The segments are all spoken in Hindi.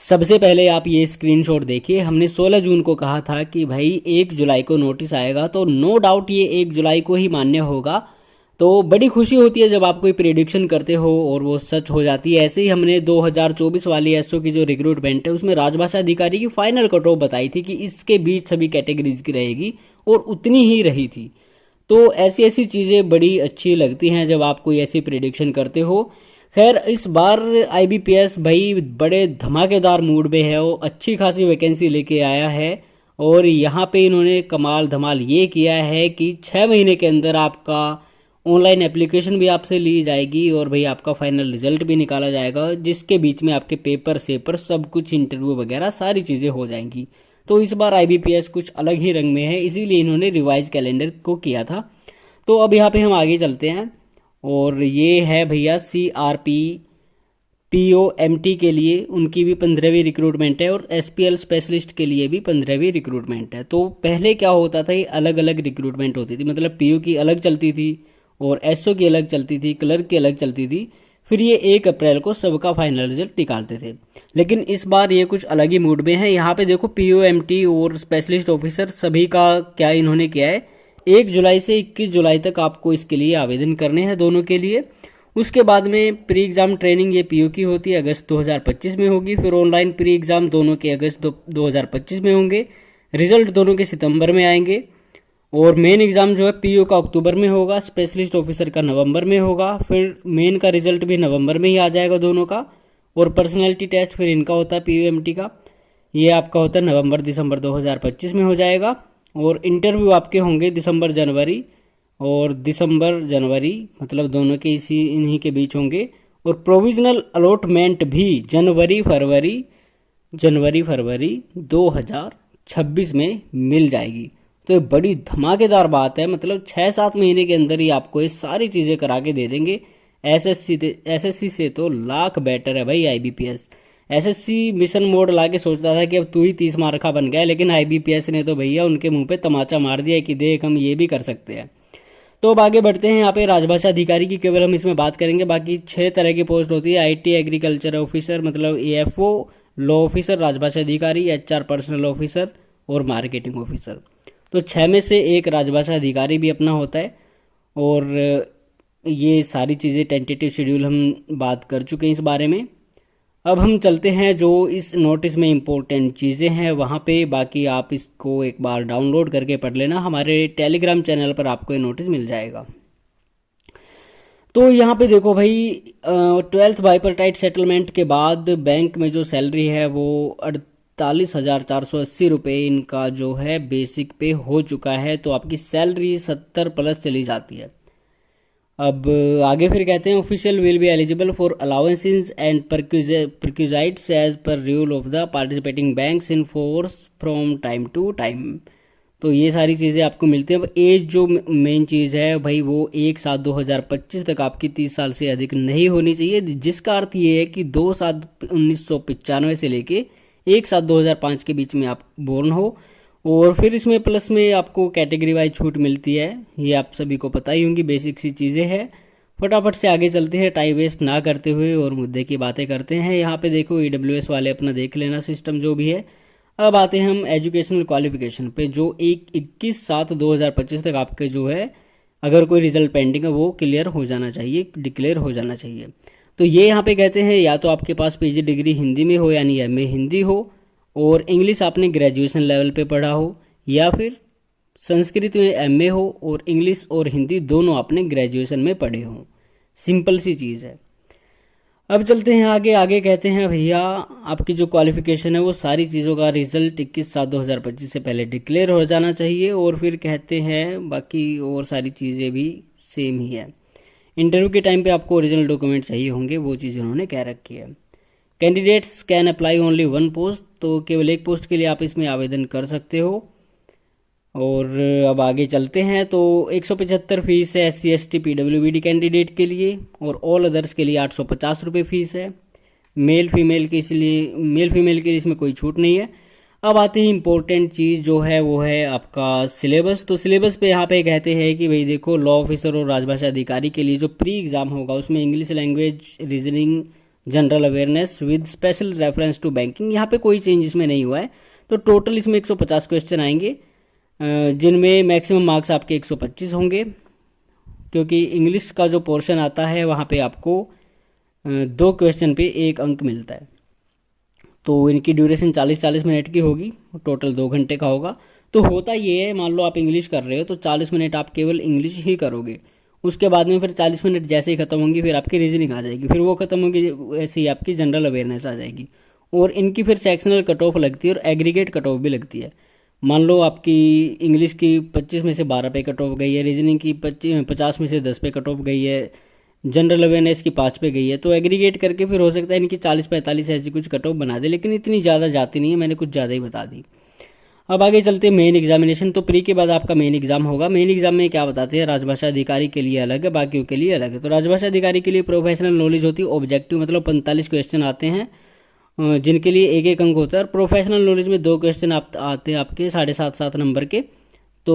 सबसे पहले आप ये स्क्रीनशॉट देखिए, हमने 16 जून को कहा था कि भाई 1 जुलाई को नोटिस आएगा, तो नो डाउट ये 1 जुलाई को ही मान्य होगा। तो बड़ी खुशी होती है जब आप कोई प्रेडिक्शन करते हो और वो सच हो जाती है। ऐसे ही हमने 2024 वाली एसओ की जो रिक्रूटमेंट है उसमें राजभाषा अधिकारी की फाइनल कट ऑफ बताई थी कि इसके बीच सभी कैटेगरीज की रहेगी, और उतनी ही रही थी। तो ऐसी ऐसी चीज़ें बड़ी अच्छी लगती हैं जब आप कोई ऐसी प्रेडिक्शन करते हो। खैर इस बार आईबीपीएस भाई बड़े धमाकेदार मूड में है, वो अच्छी खासी वैकेंसी लेके आया है। और यहाँ पे इन्होंने कमाल धमाल ये किया है कि 6 महीने के अंदर आपका ऑनलाइन एप्लीकेशन भी आपसे ली जाएगी, और भाई आपका फाइनल रिजल्ट भी निकाला जाएगा, जिसके बीच में आपके पेपर सेपर सब कुछ इंटरव्यू वगैरह सारी चीज़ें हो जाएंगी। तो इस बार आईबीपीएस कुछ अलग ही रंग में है, इसीलिए इन्होंने रिवाइज कैलेंडर को किया था। तो अब यहाँ पे हम आगे चलते हैं, और ये है भैया CRP POMT के लिए उनकी भी 15वीं रिक्रूटमेंट है, और SPL स्पेशलिस्ट के लिए भी 15वीं रिक्रूटमेंट है। तो पहले क्या होता था, ये अलग अलग रिक्रूटमेंट होती थी, मतलब PO की अलग चलती थी और SO की अलग चलती थी, क्लर्क की अलग चलती थी। फिर ये 1 अप्रैल को सबका फाइनल रिजल्ट निकालते थे। लेकिन इस बार ये कुछ अलग ही मूड में है। यहाँ पे देखो POMT और स्पेशलिस्ट ऑफिसर सभी का क्या इन्होंने किया है, 1 जुलाई से 21 जुलाई तक आपको इसके लिए आवेदन करने हैं दोनों के लिए। उसके बाद में प्री एग्ज़ाम ट्रेनिंग ये PO की होती है, अगस्त 2025 में होगी। फिर ऑनलाइन प्री एग्ज़ाम दोनों के अगस्त 2025 में होंगे। रिजल्ट दोनों के सितंबर में आएंगे। और मेन एग्ज़ाम जो है PO का अक्टूबर में होगा, स्पेशलिस्ट ऑफिसर का नवंबर में होगा। फिर मेन का रिजल्ट भी नवंबर में ही आ जाएगा दोनों का। और पर्सनैलिटी टेस्ट फिर इनका होता है POMT का, ये आपका होता है नवंबर दिसंबर 2025 में हो जाएगा। और इंटरव्यू आपके होंगे दिसंबर जनवरी, और दिसंबर जनवरी मतलब दोनों के इन्हीं के बीच होंगे। और प्रोविजनल अलॉटमेंट भी जनवरी फरवरी 2026 में मिल जाएगी। तो ये बड़ी धमाकेदार बात है, मतलब 6-7 महीने के अंदर ही आपको ये सारी चीज़ें करा के दे देंगे। एसएससी से तो लाख बेटर है भाई आईबीपीएस। एसएससी मिशन मोड ला के सोचता था कि अब तू ही 30 मार्क का बन गया, लेकिन आईबीपीएस ने तो भैया उनके मुंह पे तमाचा मार दिया कि देख हम ये भी कर सकते हैं। तो अब आगे बढ़ते हैं। यहाँ पे राजभाषा अधिकारी की केवल हम इसमें बात करेंगे, बाकी 6 तरह की पोस्ट होती है। IT एग्रीकल्चर ऑफिसर मतलब AFO, लॉ ऑफिसर, राजभाषा अधिकारी, HR पर्सनल ऑफिसर और मार्केटिंग ऑफिसर। तो 6 में से एक राजभाषा अधिकारी भी अपना होता है। और ये सारी चीज़ें टेंटेटिव शेड्यूल हम बात कर चुके हैं इस बारे में। अब हम चलते हैं जो इस नोटिस में इम्पोर्टेंट चीज़ें हैं वहाँ पे। बाकी आप इसको एक बार डाउनलोड करके पढ़ लेना, हमारे टेलीग्राम चैनल पर आपको ये नोटिस मिल जाएगा। तो यहाँ पे देखो भाई 12th बाइपर्टाइट सेटलमेंट के बाद बैंक में जो सैलरी है वो 48,480 रुपये इनका जो है बेसिक पे हो चुका है। तो आपकी सैलरी 70 प्लस चली जाती है। अब आगे फिर कहते हैं official will be eligible for allowances and perquisites as per rule of the participating banks in force from time to time. तो ये सारी चीज़ें आपको मिलती हैं। अब एज जो मेन चीज़ है भाई वो 1/7/2025 तक आपकी 30 साल से अधिक नहीं होनी चाहिए, जिसका अर्थ ये है कि 2/7/1995 से लेके 1/7/2005 के बीच में आप बोर्न हो। और फिर इसमें प्लस में आपको कैटेगरी वाइज छूट मिलती है, ये आप सभी को पता ही होंगी, बेसिक सी चीज़ें हैं। फटाफट से आगे चलते हैं टाइम वेस्ट ना करते हुए और मुद्दे की बातें करते हैं। यहाँ पे देखो EWS वाले अपना देख लेना सिस्टम जो भी है। अब आते हैं हम एजुकेशनल क्वालिफिकेशन पे, जो 21/7/2025 तक आपके जो है अगर कोई रिजल्ट पेंडिंग है वो क्लियर हो जाना चाहिए, डिक्लेयर हो जाना चाहिए। तो ये यहाँ पे कहते हैं या तो आपके पास PG डिग्री हिंदी में हो यानी MA हिंदी हो, और इंग्लिश आपने ग्रेजुएशन लेवल पे पढ़ा हो, या फिर संस्कृत में MA हो और इंग्लिश और हिंदी दोनों आपने ग्रेजुएशन में पढ़े हों। सिंपल सी चीज़ है। अब चलते हैं आगे। आगे कहते हैं भैया आपकी जो क्वालिफिकेशन है वो सारी चीज़ों का रिजल्ट 21/7/2025 से पहले डिक्लेयर हो जाना चाहिए। और फिर कहते हैं बाकी और सारी चीज़ें भी सेम ही है। इंटरव्यू के टाइम पे आपको ओरिजिनल डॉक्यूमेंट चाहिए होंगे, वो चीज़ उन्होंने कह रखी है। Candidates can apply only 1 post, तो केवल 1 पोस्ट के लिए आप इसमें आवेदन कर सकते हो। और अब आगे चलते हैं। तो 175 फीस है SC ST PWBD कैंडिडेट के लिए, और ऑल अदर्स के लिए 850 रुपये फीस है। मेल फीमेल के लिए इसमें कोई छूट नहीं है। अब आते हैं इम्पोर्टेंट चीज़ जो है वो है आपका सिलेबस। तो सिलेबस पे यहाँ पे कहते हैं कि भाई देखो लॉ ऑफिसर और राजभाषा अधिकारी के लिए जो प्री एग्ज़ाम होगा उसमें English language, reasoning, general awareness with special reference to banking, यहाँ पे कोई चेंज इसमें नहीं हुआ है। तो टोटल इसमें 150 क्वेश्चन आएंगे, जिनमें मैक्सिमम मार्क्स आपके 125 होंगे, क्योंकि इंग्लिश का जो पोर्शन आता है वहाँ पे आपको 2 क्वेश्चन पे 1 अंक मिलता है। तो इनकी ड्यूरेशन 40-40 मिनट की होगी, टोटल 2 घंटे का होगा। तो होता ये है, मान लो आप इंग्लिश कर रहे हो तो 40 मिनट आप केवल इंग्लिश ही करोगे, उसके बाद में फिर 40 मिनट जैसे ही खत्म होंगी फिर आपकी रीजनिंग आ जाएगी, फिर वो खत्म होगी वैसे ही आपकी जनरल अवेयरनेस आ जाएगी। और इनकी फिर सेक्शनल कट ऑफ लगती है और एग्रीगेट कट ऑफ भी लगती है। मान लो आपकी इंग्लिश की 25 में से 12 पे कट ऑफ गई है, रीजनिंग की 50 में से 10 पे कट ऑफ गई है, जनरल अवेयरनेस की 5 पे गई है, तो एग्रीगेट करके फिर हो सकता है इनकी 40-45 ऐसी कुछ कट ऑफ बना दे, लेकिन इतनी ज़्यादा जाती नहीं है, मैंने कुछ ज़्यादा ही बता दी। अब आगे चलते हैं मेन एग्जामिनेशन। तो प्री के बाद आपका मेन एग्जाम होगा। मेन एग्जाम में क्या बताते हैं, राजभाषा अधिकारी के लिए अलग है, बाकियों के लिए अलग है। तो राजभाषा अधिकारी के लिए प्रोफेशनल नॉलेज होती है, ऑब्जेक्टिव मतलब 45 क्वेश्चन आते हैं, जिनके लिए 1-1 अंक होता है। और प्रोफेशनल नॉलेज में 2 क्वेश्चन आते हैं आपके 7.5 नंबर के, तो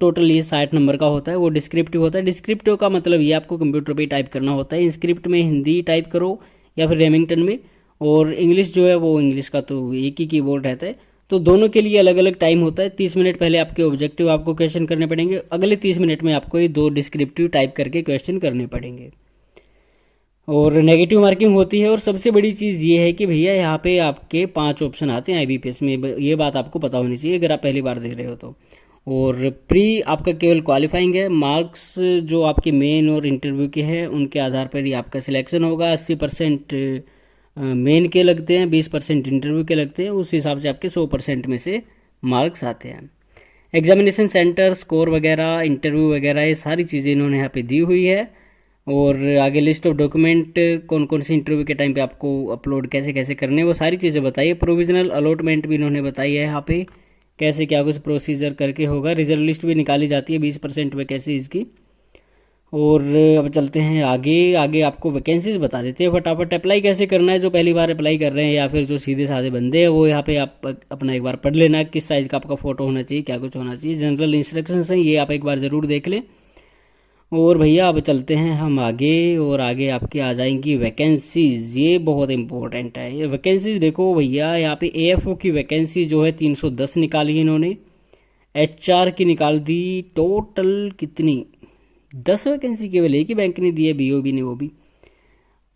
टोटल ये 60 नंबर का होता है। वो डिस्क्रिप्टिव होता है। डिस्क्रिप्टिव का मतलब ये आपको कंप्यूटर पे टाइप करना होता है, इंस्क्रिप्ट में हिंदी टाइप करो या फिर रेमिंगटन में, और इंग्लिश जो है वो इंग्लिश का तो एक ही कीबोर्ड रहता है। तो दोनों के लिए अलग अलग टाइम होता है। 30 मिनट पहले आपके ऑब्जेक्टिव आपको क्वेश्चन करने पड़ेंगे, अगले 30 मिनट में आपको ये 2 डिस्क्रिप्टिव टाइप करके क्वेश्चन करने पड़ेंगे, और नेगेटिव मार्किंग होती है। और सबसे बड़ी चीज़ ये है कि भैया यहाँ पे आपके 5 ऑप्शन आते हैं IBPS में, ये बात आपको पता होनी चाहिए अगर आप पहली बार देख रहे हो तो। और प्री आपका केवल क्वालिफाइंग है, मार्क्स जो आपके मेन और इंटरव्यू के हैं उनके आधार पर ही आपका सिलेक्शन होगा। 80% मेन के लगते हैं, 20% इंटरव्यू के लगते हैं, उस हिसाब से आपके 100% में से मार्क्स आते हैं। एग्जामिनेशन सेंटर, स्कोर वगैरह, इंटरव्यू वगैरह, ये सारी चीज़ें इन्होंने यहाँ पे दी हुई है। और आगे लिस्ट ऑफ डॉक्यूमेंट कौन कौन से इंटरव्यू के टाइम पे आपको अपलोड कैसे कैसे करने, वो सारी चीज़ें बताइए। प्रोविजनल अलॉटमेंट भी इन्होंने बताई है यहाँ पे, कैसे क्या कुछ प्रोसीजर करके होगा। रिजल्ट लिस्ट भी निकाली जाती है 20% वैकेंसी इसकी। और अब चलते हैं आगे। आगे आपको वैकेंसीज बता देते हैं फटाफट। अप्लाई कैसे करना है, जो पहली बार अप्लाई कर रहे हैं या फिर जो सीधे साधे बंदे हैं, वो यहाँ पे आप अपना एक बार पढ़ लेना, किस साइज़ का आपका फ़ोटो होना चाहिए, क्या कुछ होना चाहिए। जनरल इंस्ट्रक्शंस हैं, ये आप एक बार ज़रूर देख लें। और भैया अब चलते हैं हम आगे, और आगे आपके आ जाएंगी वैकेंसीज। ये बहुत इंपॉर्टेंट है, ये वैकेंसीज देखो भैया। यहाँ पे AFO की वैकेंसी जो है 310 निकाली इन्होंने, HR की निकाल दी टोटल कितनी, 10 वैकेंसी केवल एक ही बैंक ने दी है, BOB ने, वो भी।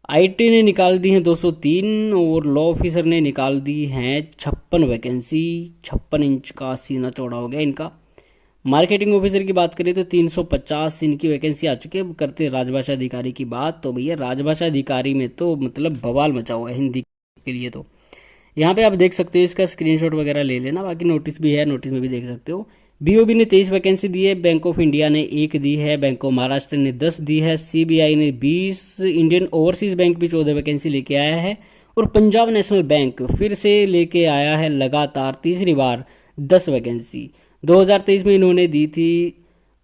IT ने निकाल दी हैं 203, और लॉ ऑफिसर ने निकाल दी हैं 56 वैकेंसी। 56 इंच का सीना चौड़ा हो गया इनका। मार्केटिंग ऑफिसर की बात करें तो 350 इनकी वैकेंसी आ चुकी है। करते हैं राजभाषा अधिकारी की बात, तो भैया राजभाषा अधिकारी में तो मतलब बवाल मचा हुआ है हिंदी के लिए। तो यहाँ पे आप देख सकते हो, इसका स्क्रीनशॉट वगैरह ले लेना, बाकी नोटिस भी है, नोटिस में भी देख सकते हो। BOB ने 23 वैकेंसी दी है, बैंक ऑफ इंडिया ने 1 दी है, बैंक ऑफ महाराष्ट्र ने 10 दी है, CBI ने 20, इंडियन ओवरसीज बैंक भी 14 वैकेंसी लेके आया है, और पंजाब नेशनल बैंक फिर से लेके आया है लगातार तीसरी बार 10 वैकेंसी। 2023 में इन्होंने दी थी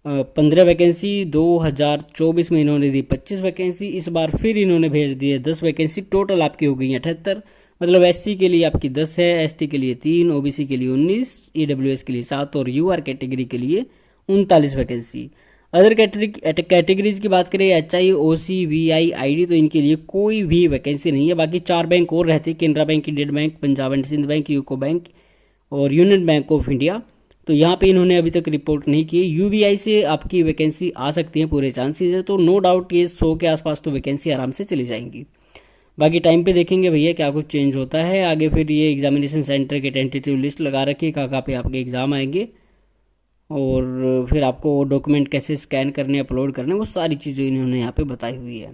15 वैकेंसी, 2024 में इन्होंने दी 25 वैकेंसी, इस बार फिर इन्होंने भेज दी है 10 वैकेंसी। टोटल आपकी हो गई 78, मतलब SC के लिए आपकी 10 है, ST के लिए 3, OBC के लिए 19, EWS के लिए 7 और UR कैटेगरी के लिए 39 वैकेंसी। अदर कैटेगरीज की बात करें, HI, OC, VI, ID, तो इनके लिए कोई भी वैकेंसी नहीं है। बाकी 4 बैंक और रहते हैं, Canara bank, Indian bank, Punjab and Sind bank, UCO bank और यूनियन बैंक ऑफ इंडिया। तो यहाँ पे इन्होंने अभी तक रिपोर्ट नहीं की। UBI से आपकी वैकेंसी आ सकती है, पूरे चांसेस है। तो नो डाउट ये 100 के आसपास तो वैकेंसी आराम से चली जाएंगी। बाकी टाइम पे देखेंगे भैया क्या कुछ चेंज होता है आगे। फिर ये एग्जामिनेशन सेंटर के टेंटेटिव लिस्ट लगा रखी है, कहाँ पे आपके एग्ज़ाम आएंगे, और फिर आपको डॉक्यूमेंट कैसे स्कैन करने, अपलोड करने, वो सारी चीज़ें इन्होंने यहाँ पे बताई हुई है।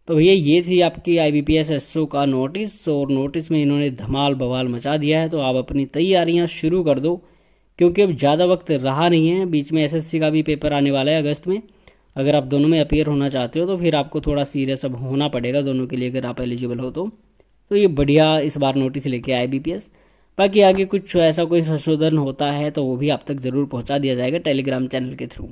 तो भैया ये थी आपकी IBPS SO का नोटिस, और नोटिस में इन्होंने धमाल बवाल मचा दिया है। तो आप अपनी तैयारियाँ शुरू कर दो, क्योंकि अब ज़्यादा वक्त रहा नहीं है। बीच में SSC का भी पेपर आने वाला है अगस्त में। अगर आप दोनों में अपीयर होना चाहते हो तो फिर आपको थोड़ा सीरियस अब होना पड़ेगा दोनों के लिए, अगर आप एलिजिबल हो तो ये बढ़िया इस बार नोटिस लेके आए IBPS। बाकी आगे कुछ ऐसा कोई संशोधन होता है तो वो भी आप तक ज़रूर पहुंचा दिया जाएगा टेलीग्राम चैनल के थ्रू।